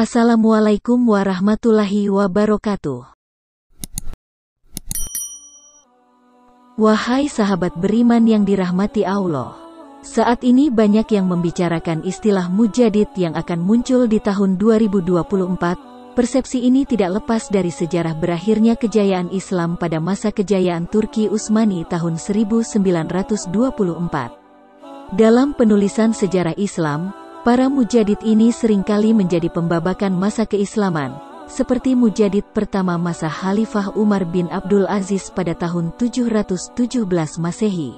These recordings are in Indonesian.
Assalamualaikum warahmatullahi wabarakatuh. Wahai sahabat beriman yang dirahmati Allah. Saat ini banyak yang membicarakan istilah mujadid yang akan muncul di tahun 2024. Persepsi ini tidak lepas dari sejarah berakhirnya kejayaan Islam pada masa kejayaan Turki Utsmani tahun 1924. Dalam penulisan sejarah Islam, para mujadid ini seringkali menjadi pembabakan masa keislaman, seperti mujadid pertama masa Khalifah Umar bin Abdul Aziz pada tahun 717 Masehi.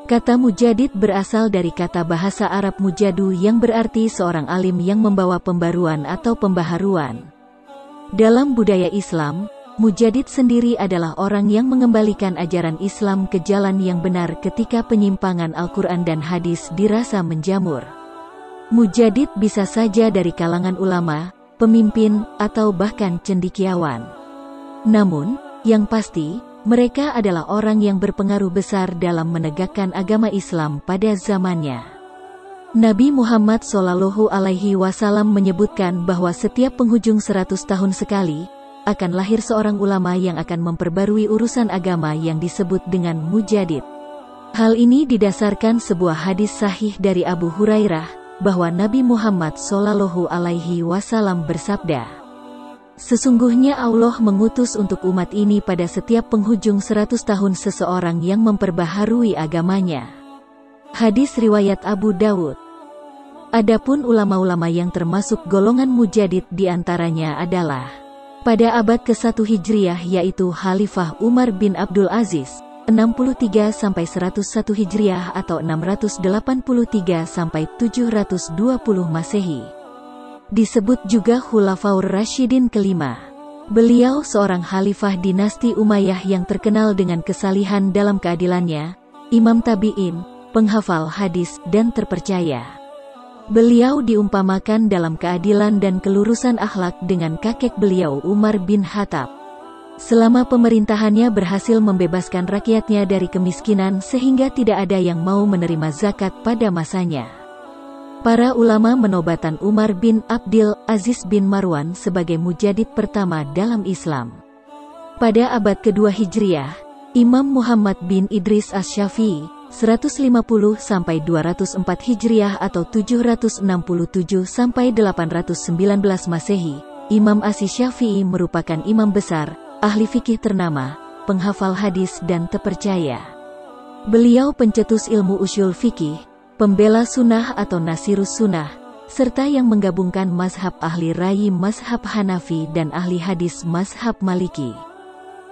Kata mujadid berasal dari kata bahasa Arab mujadu yang berarti seorang alim yang membawa pembaruan atau pembaharuan. Dalam budaya Islam, mujadid sendiri adalah orang yang mengembalikan ajaran Islam ke jalan yang benar ketika penyimpangan Al-Quran dan hadis dirasa menjamur. Mujadid bisa saja dari kalangan ulama, pemimpin, atau bahkan cendekiawan. Namun, yang pasti, mereka adalah orang yang berpengaruh besar dalam menegakkan agama Islam pada zamannya. Nabi Muhammad SAW menyebutkan bahwa setiap penghujung 100 tahun sekali, akan lahir seorang ulama yang akan memperbarui urusan agama yang disebut dengan mujadid. Hal ini didasarkan sebuah hadis sahih dari Abu Hurairah, bahwa Nabi Muhammad SAW bersabda, "Sesungguhnya Allah mengutus untuk umat ini pada setiap penghujung 100 tahun seseorang yang memperbaharui agamanya." Hadis riwayat Abu Dawud. Adapun ulama-ulama yang termasuk golongan mujadid diantaranya adalah pada abad ke-1 Hijriah yaitu Khalifah Umar bin Abdul Aziz, 63-101 Hijriah atau 683-720 Masehi. Disebut juga Khulafaur Rasyidin kelima. Beliau seorang khalifah dinasti Umayyah yang terkenal dengan kesalihan dalam keadilannya, imam tabi'in, penghafal hadis, dan terpercaya. Beliau diumpamakan dalam keadilan dan kelurusan akhlak dengan kakek beliau Umar bin Khattab. Selama pemerintahannya berhasil membebaskan rakyatnya dari kemiskinan sehingga tidak ada yang mau menerima zakat pada masanya. Para ulama menobatan Umar bin Abdul Aziz bin Marwan sebagai mujadid pertama dalam Islam. Pada abad kedua Hijriah, Imam Muhammad bin Idris Asy-Syafi'i, 150-204 Hijriah atau 767-819 Masehi, Imam Asy-Syafi'i merupakan imam besar, ahli fikih ternama, penghafal hadis dan terpercaya. Beliau pencetus ilmu usyul fikih, pembela sunnah atau nasirus sunnah, serta yang menggabungkan mazhab ahli rayi mazhab Hanafi dan ahli hadis mazhab Maliki.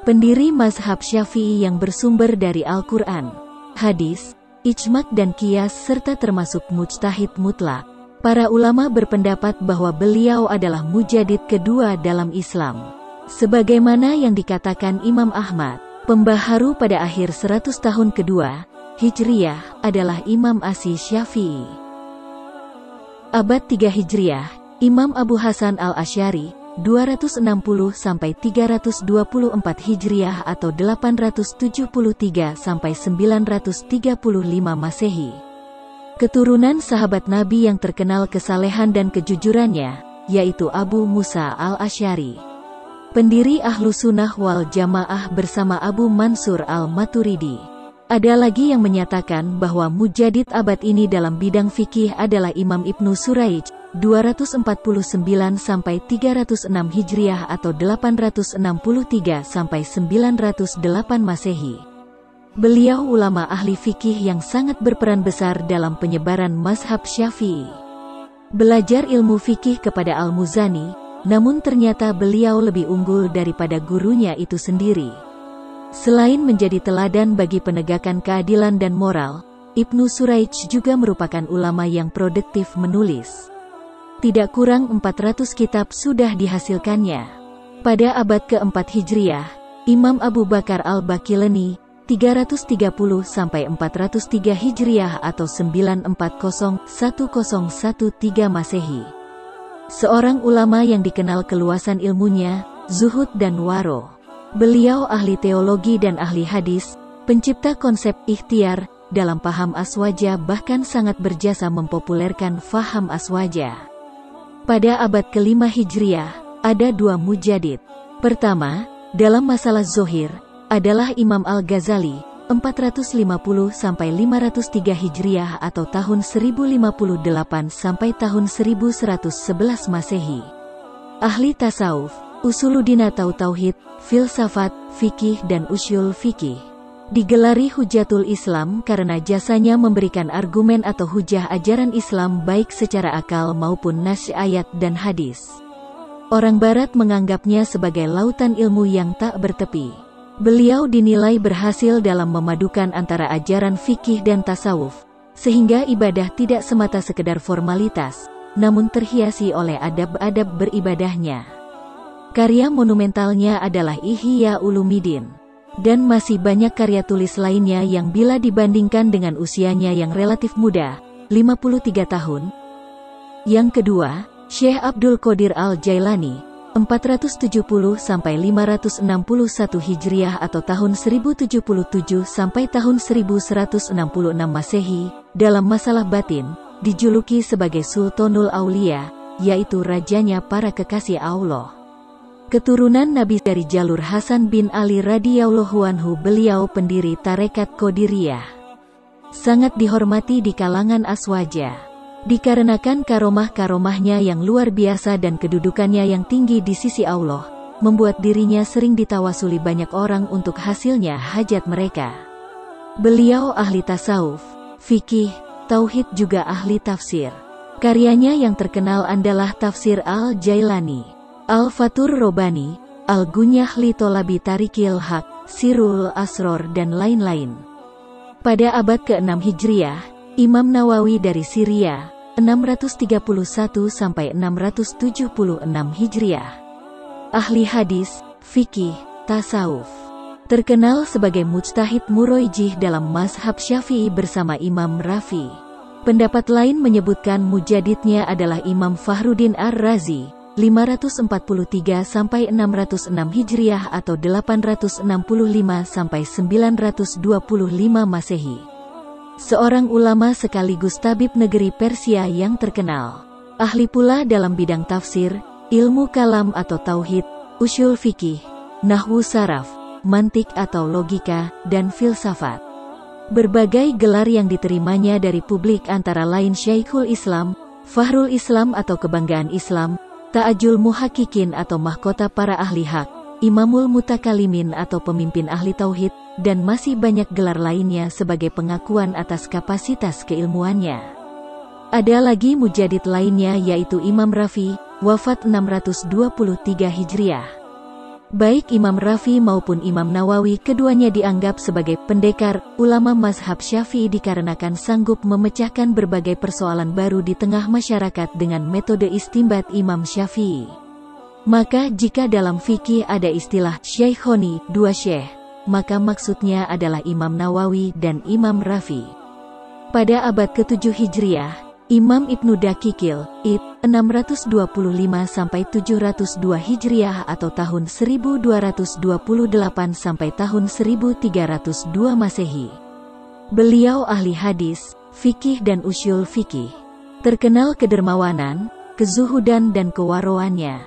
Pendiri mazhab Syafi'i yang bersumber dari Al-Quran, hadis, ijma' dan qiyas serta termasuk mujtahid mutlak. Para ulama berpendapat bahwa beliau adalah mujadid kedua dalam Islam. Sebagaimana yang dikatakan Imam Ahmad, pembaharu pada akhir 100 tahun kedua, Hijriyah, adalah Imam Asy-Syafi'i. Abad 3 Hijriyah, Imam Abu Hasan al-Asy'ari, 260-324 Hijriyah atau 873-935 Masehi. Keturunan sahabat Nabi yang terkenal kesalehan dan kejujurannya, yaitu Abu Musa al-Asy'ari. Pendiri Ahlus Sunnah wal Jamaah bersama Abu Mansur al-Maturidi. Ada lagi yang menyatakan bahwa mujadid abad ini dalam bidang fikih adalah Imam Ibnu Suraij, 249-306 Hijriah atau 863-908 Masehi. Beliau ulama ahli fikih yang sangat berperan besar dalam penyebaran mazhab Syafi'i. Belajar ilmu fikih kepada Al-Muzani, namun ternyata beliau lebih unggul daripada gurunya itu sendiri. Selain menjadi teladan bagi penegakan keadilan dan moral, Ibnu Suraij juga merupakan ulama yang produktif menulis. Tidak kurang 400 kitab sudah dihasilkannya. Pada abad ke-4 Hijriah, Imam Abu Bakar al-Baqilani, 330-403 Hijriah atau 940-1013 Masehi. Seorang ulama yang dikenal keluasan ilmunya, zuhud dan waro. Beliau ahli teologi dan ahli hadis, pencipta konsep ikhtiar, dalam paham aswaja bahkan sangat berjasa mempopulerkan faham aswaja. Pada abad ke-5 Hijriah, ada dua mujadid. Pertama, dalam masalah zohir, adalah Imam Al-Ghazali, 450–503 Hijriah atau tahun 1058 sampai tahun 1111 Masehi. Ahli tasawuf, usuluddin atau tauhid, filsafat, fikih dan usyul fikih. Digelari Hujatul Islam karena jasanya memberikan argumen atau hujah ajaran Islam baik secara akal maupun nas ayat dan hadis. Orang Barat menganggapnya sebagai lautan ilmu yang tak bertepi. Beliau dinilai berhasil dalam memadukan antara ajaran fikih dan tasawuf, sehingga ibadah tidak semata sekedar formalitas, namun terhiasi oleh adab-adab beribadahnya. Karya monumentalnya adalah Ihya Ulumuddin, dan masih banyak karya tulis lainnya yang bila dibandingkan dengan usianya yang relatif muda, 53 tahun. Yang kedua, Syekh Abdul Qadir Al-Jailani, 470–561 Hijriah atau tahun 1077 sampai tahun 1166 Masehi, dalam masalah batin, dijuluki sebagai Sultanul Aulia, yaitu rajanya para kekasih Allah. Keturunan Nabi dari jalur Hasan bin Ali radhiyallahu anhu, beliau pendiri tarekat Qadiriyah. Sangat dihormati di kalangan aswaja. Dikarenakan karomah-karomahnya yang luar biasa dan kedudukannya yang tinggi di sisi Allah, membuat dirinya sering ditawasuli banyak orang untuk hasilnya hajat mereka. Beliau ahli tasawuf, fikih, tauhid juga ahli tafsir. Karyanya yang terkenal adalah Tafsir Al-Jailani, Al-Fathur Rabbani, Al-Gunyah li Thalabi Tariqil Haq, Sirrul Asror dan lain-lain. Pada abad ke-6 Hijriah, Imam Nawawi dari Syria, 631–676 Hijriah. Ahli hadis, fikih, tasawuf. Terkenal sebagai mujtahid murojih dalam mazhab Syafi'i bersama Imam Rafi. Pendapat lain menyebutkan mujadidnya adalah Imam Fakhruddin Ar-Razi, 543–606 Hijriah atau 865–925 Masehi. Seorang ulama sekaligus tabib negeri Persia yang terkenal. Ahli pula dalam bidang tafsir, ilmu kalam atau tauhid, usyul fikih, nahwu saraf, mantik atau logika, dan filsafat. Berbagai gelar yang diterimanya dari publik antara lain Syekhul Islam, Fakhrul Islam atau kebanggaan Islam, Ta'ajul Muhaqqiqin atau mahkota para ahli hak, Imamul Mutakalimin atau pemimpin ahli tauhid, dan masih banyak gelar lainnya sebagai pengakuan atas kapasitas keilmuannya. Ada lagi mujadid lainnya yaitu Imam Rafi, wafat 623 Hijriah. Baik Imam Rafi maupun Imam Nawawi keduanya dianggap sebagai pendekar, ulama mazhab Syafi'i dikarenakan sanggup memecahkan berbagai persoalan baru di tengah masyarakat dengan metode istinbat Imam Syafi'i. Maka jika dalam fikih ada istilah Syaikhoni, dua syekh, maka maksudnya adalah Imam Nawawi dan Imam Rafi. Pada abad ke-7 Hijriah, Imam Ibnu Daqiqil Id, 625–702 Hijriah atau tahun 1228 sampai tahun 1302 Masehi. Beliau ahli hadis, fikih dan usyul fikih. Terkenal kedermawanan, kezuhudan dan kewaroannya.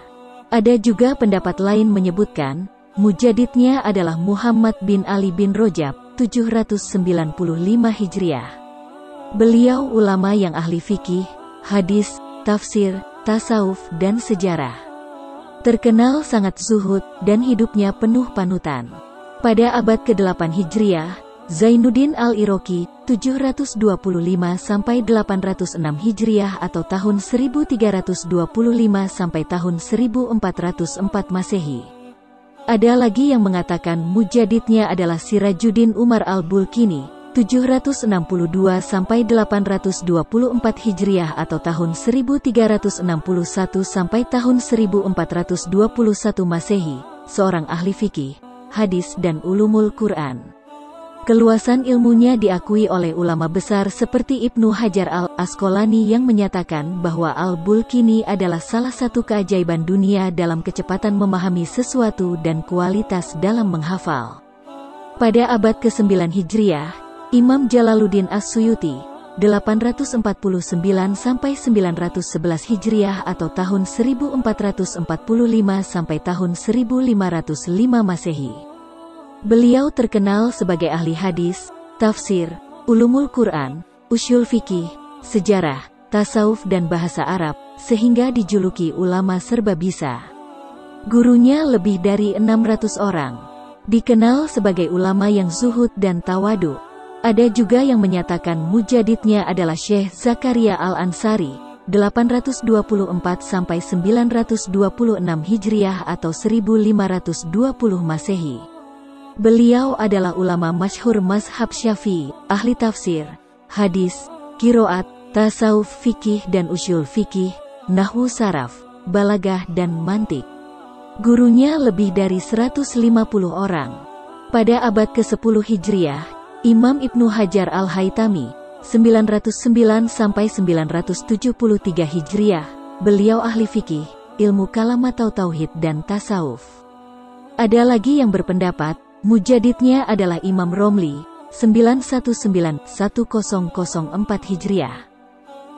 Ada juga pendapat lain menyebutkan mujadidnya adalah Muhammad bin Ali bin Rojab, 795 Hijriah. Beliau ulama yang ahli fikih, hadis, tafsir, tasawuf dan sejarah. Terkenal sangat zuhud dan hidupnya penuh panutan. Pada abad ke-8 Hijriah, Zainuddin Al-Iraqi, 725–806 Hijriah atau tahun 1325 sampai tahun 1404 Masehi. Ada lagi yang mengatakan mujadidnya adalah Sirajuddin Umar Al-Bulkini, 762 sampai 824 Hijriah atau tahun 1361 sampai tahun 1421 Masehi, seorang ahli fikih, hadis dan ulumul Quran. Keluasan ilmunya diakui oleh ulama besar seperti Ibnu Hajar Al-Asqalani yang menyatakan bahwa Al-Bulkini adalah salah satu keajaiban dunia dalam kecepatan memahami sesuatu dan kualitas dalam menghafal. Pada abad ke-9 Hijriah, Imam Jalaluddin As-Suyuti, 849 sampai 911 Hijriah atau tahun 1445 sampai tahun 1505 Masehi. Beliau terkenal sebagai ahli hadis, tafsir, ulumul Quran, usyul fikih, sejarah, tasawuf dan bahasa Arab, sehingga dijuluki ulama serba bisa. Gurunya lebih dari 600 orang. Dikenal sebagai ulama yang zuhud dan tawadu. Ada juga yang menyatakan mujadidnya adalah Syekh Zakaria Al-Ansari, 824 sampai 926 Hijriah atau 1520 Masehi. Beliau adalah ulama masyhur mazhab Syafi'i, ahli tafsir, hadis, qiraat, tasawuf fikih dan usyul fikih, nahwu saraf, balagah dan mantik. Gurunya lebih dari 150 orang. Pada abad ke-10 Hijriah, Imam Ibnu Hajar Al-Haytami, 909 sampai 973 Hijriah, beliau ahli fikih, ilmu kalam atau tauhid dan tasawuf. Ada lagi yang berpendapat mujadidnya adalah Imam Romli, 919-1004 Hijriah.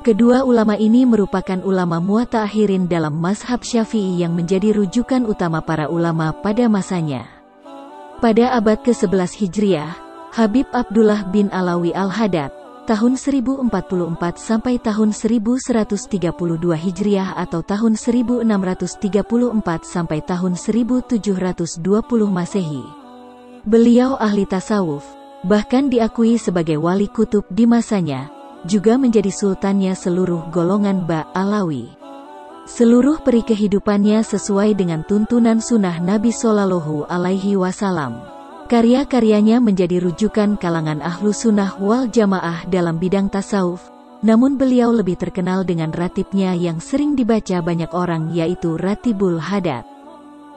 Kedua ulama ini merupakan ulama muataakhirin dalam mazhab Syafi'i yang menjadi rujukan utama para ulama pada masanya. Pada abad ke-11 Hijriah, Habib Abdullah bin Alawi Al-Haddad, tahun 1044 sampai tahun 1132 Hijriah atau tahun 1634 sampai tahun 1720 Masehi. Beliau ahli tasawuf, bahkan diakui sebagai wali kutub di masanya, juga menjadi sultannya seluruh golongan Alawi. Seluruh peri kehidupannya sesuai dengan tuntunan sunnah Nabi Shallallahu Alaihi Wasallam. Karya-karyanya menjadi rujukan kalangan ahlu sunnah wal jamaah dalam bidang tasawuf, namun beliau lebih terkenal dengan ratibnya yang sering dibaca banyak orang yaitu Ratibul Haddad.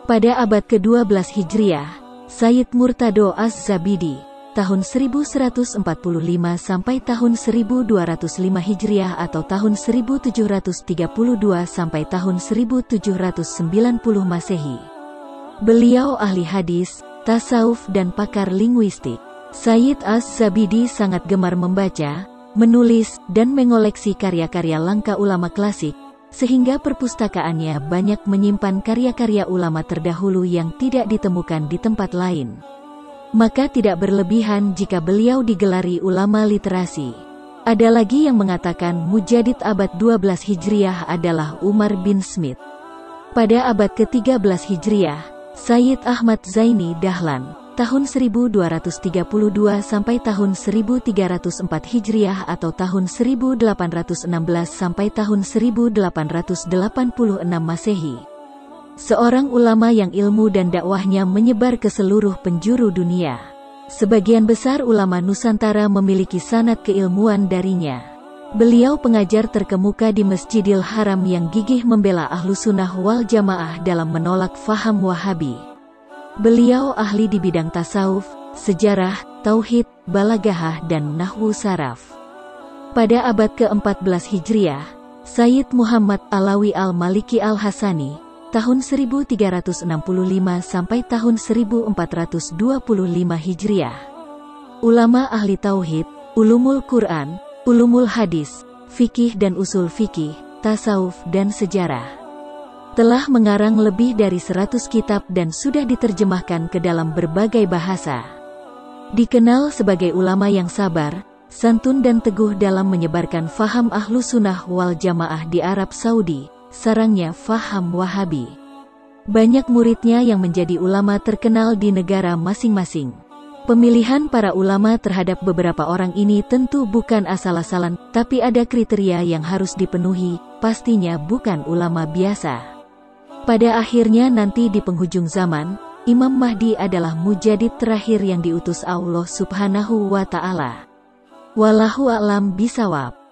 Pada abad ke-12 Hijriah, Sayyid Murtado Az-Zabidi, tahun 1145 sampai tahun 1205 Hijriah atau tahun 1732 sampai tahun 1790 Masehi. Beliau ahli hadis, tasawuf dan pakar linguistik. Sayyid Az-Zabidi sangat gemar membaca, menulis, dan mengoleksi karya-karya langka ulama klasik, sehingga perpustakaannya banyak menyimpan karya-karya ulama terdahulu yang tidak ditemukan di tempat lain. Maka tidak berlebihan jika beliau digelari ulama literasi. Ada lagi yang mengatakan mujadid abad 12 Hijriah adalah Umar bin Smith. Pada abad ke-13 Hijriah, Sayyid Ahmad Zaini Dahlan, tahun 1232 sampai tahun 1304 Hijriah atau tahun 1816 sampai tahun 1886 Masehi. Seorang ulama yang ilmu dan dakwahnya menyebar ke seluruh penjuru dunia. Sebagian besar ulama Nusantara memiliki sanad keilmuan darinya. Beliau pengajar terkemuka di Masjidil Haram yang gigih membela ahlu sunnah wal jamaah dalam menolak faham Wahabi. Beliau ahli di bidang tasawuf, sejarah, tauhid, balagahah dan nahwu saraf. Pada abad ke-14 Hijriah, Sayyid Muhammad Alawi Al-Maliki Al-Hasani, tahun 1365 sampai tahun 1425 Hijriah. Ulama ahli tauhid, ulumul Quran, ulumul hadis, fikih dan usul fikih, tasawuf dan sejarah. Telah mengarang lebih dari 100 kitab dan sudah diterjemahkan ke dalam berbagai bahasa. Dikenal sebagai ulama yang sabar, santun dan teguh dalam menyebarkan faham ahlu sunnah wal jamaah di Arab Saudi, sarangnya faham Wahabi. Banyak muridnya yang menjadi ulama terkenal di negara masing-masing. Pemilihan para ulama terhadap beberapa orang ini tentu bukan asal-asalan, tapi ada kriteria yang harus dipenuhi, pastinya bukan ulama biasa. Pada akhirnya nanti di penghujung zaman, Imam Mahdi adalah mujadid terakhir yang diutus Allah Subhanahu wa Ta'ala. Wallahu a'lam bishawab.